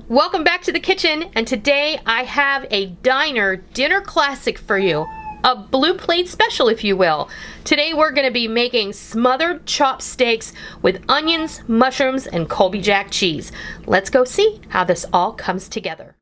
Welcome back to the kitchen, and today I have a diner dinner classic for you. A blue plate special, if you will. Today we're going to be making smothered chopped steaks with onions, mushrooms, and Colby Jack cheese. Let's go see how this all comes together.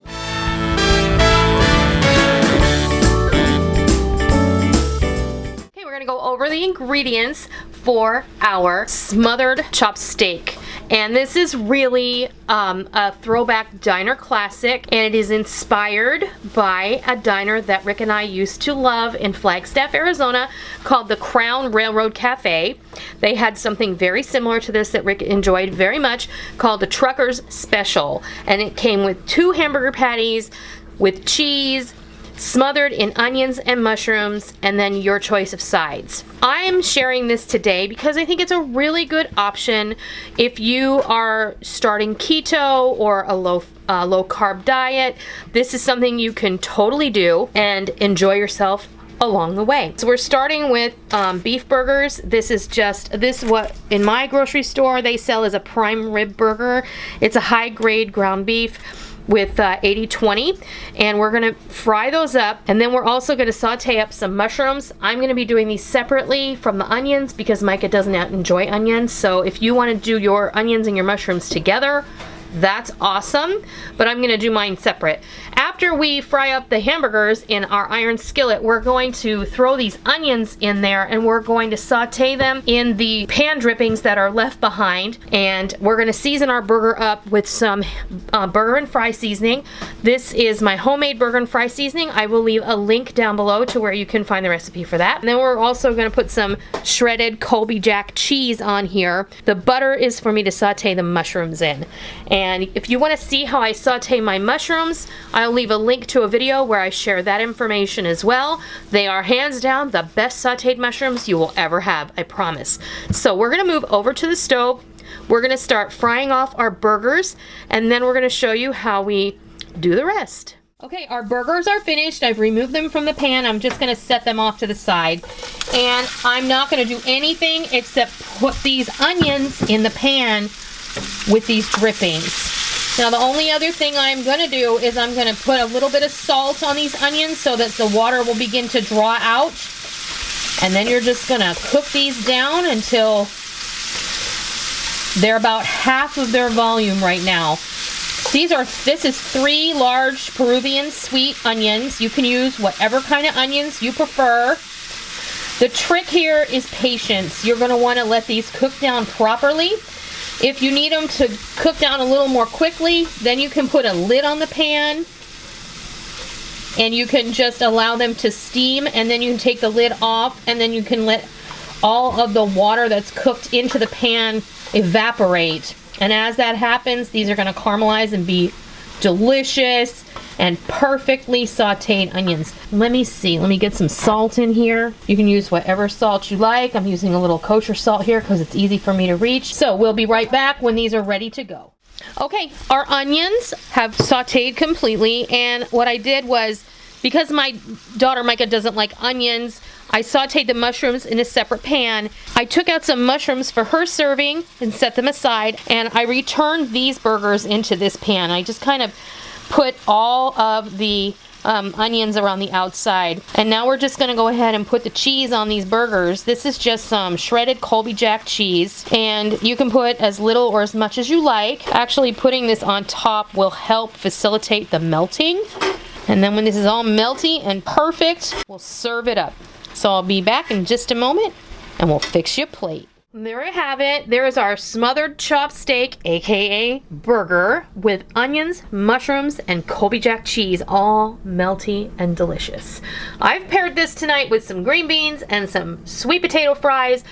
Okay, we're going to go over the ingredients for our smothered chopped steak. And this is really a throwback diner classic, and it is inspired by a diner that Rick and I used to love in Flagstaff, Arizona, called the Crown Railroad Cafe. They had something very similar to this that Rick enjoyed very much called the Trucker's Special, and it came with 2 hamburger patties with cheese, smothered in onions and mushrooms, and then your choice of sides. I'm sharing this today because I think it's a really good option if you are starting keto or a low carb diet. This is something you can totally do and enjoy yourself along the way. So we're starting with beef burgers. This is what in my grocery store they sell as a prime rib burger. It's a high grade ground beef with 80/20, and we're gonna fry those up, and then we're also gonna saute up some mushrooms. I'm gonna be doing these separately from the onions because Micah doesn't enjoy onions, so if you want to do your onions and your mushrooms together, that's awesome, but I'm gonna do mine separate. After we fry up the hamburgers in our iron skillet, we're going to throw these onions in there, and we're going to saute them in the pan drippings that are left behind, and we're gonna season our burger up with some burger and fry seasoning. This is my homemade burger and fry seasoning. I will leave a link down below to where you can find the recipe for that. And then we're also gonna put some shredded Colby Jack cheese on here. The butter is for me to saute the mushrooms in. And if you want to see how I saute my mushrooms, I'll leave a link to a video where I share that information as well. They are hands down the best sauteed mushrooms you will ever have, I promise. So we're going to move over to the stove. We're going to start frying off our burgers, and then we're going to show you how we do the rest. Okay, our burgers are finished. I've removed them from the pan. I'm just going to set them off to the side. And I'm not going to do anything except put these onions in the pan with these drippings. Now the only other thing I'm going to do is I'm going to put a little bit of salt on these onions so that the water will begin to draw out. And then you're just going to cook these down until they're about half of their volume right now. This is 3 large Peruvian sweet onions. You can use whatever kind of onions you prefer. The trick here is patience. You're going to want to let these cook down properly. If you need them to cook down a little more quickly, then you can put a lid on the pan and you can just allow them to steam, and then you can take the lid off, and then you can let all of the water that's cooked into the pan evaporate. And as that happens, these are going to caramelize and be delicious and perfectly sauteed onions. Let me see. Let me get some salt in here. You can use whatever salt you like. I'm using a little kosher salt here because it's easy for me to reach. So we'll be right back when these are ready to go. Okay, our onions have sauteed completely, and what I did was, because my daughter Micah doesn't like onions, I sauteed the mushrooms in a separate pan. I took out some mushrooms for her serving and set them aside, and I returned these burgers into this pan. I just kind of put all of the onions around the outside. And now we're just going to go ahead and put the cheese on these burgers. This is just some shredded Colby Jack cheese, and you can put as little or as much as you like. Actually, putting this on top will help facilitate the melting. And then when this is all melty and perfect, we'll serve it up. So I'll be back in just a moment, and we'll fix your plate. There you have it. There is our smothered chopped steak, aka burger, with onions, mushrooms, and Colby Jack cheese, all melty and delicious. I've paired this tonight with some green beans and some sweet potato fries.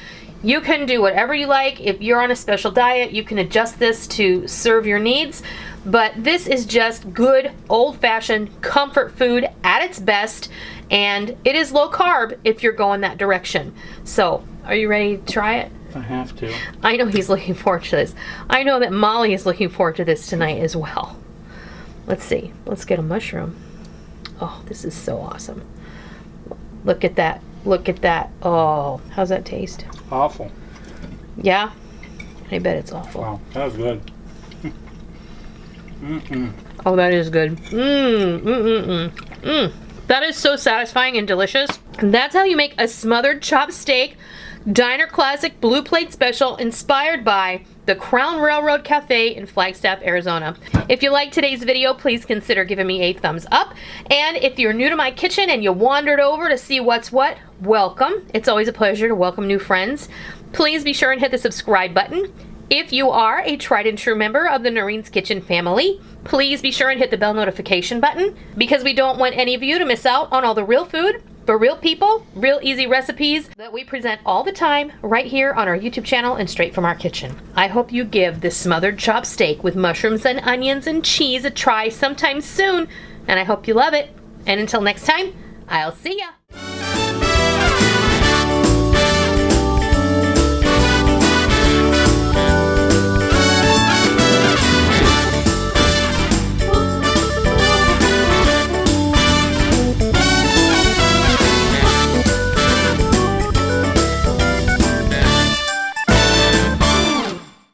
You can do whatever you like. If you're on a special diet, you can adjust this to serve your needs. But this is just good old-fashioned comfort food at its best, and it is low carb if you're going that direction. So, are you ready to try it? I have to. I know he's looking forward to this. I know that Molly is looking forward to this tonight as well. Let's see. Let's get a mushroom. Oh, this is so awesome. Look at that. Look at that. Oh, how's that taste? Awful. Yeah? I bet it's awful. Wow, that was good. Oh, that is good. That is so satisfying and delicious. And that's how you make a smothered chopped steak, diner classic blue plate special inspired by the Crown Railroad Cafe in Flagstaff, Arizona. If you liked today's video, please consider giving me a thumbs up. And if you're new to my kitchen and you wandered over to see what's what, welcome. It's always a pleasure to welcome new friends. Please be sure and hit the subscribe button. If you are a tried and true member of the NOREEN'S Kitchen family, please be sure and hit the bell notification button because we don't want any of you to miss out on all the real food for real people, real easy recipes that we present all the time right here on our YouTube channel and straight from our kitchen. I hope you give this smothered chopped steak with mushrooms and onions and cheese a try sometime soon, and I hope you love it. And until next time, I'll see ya.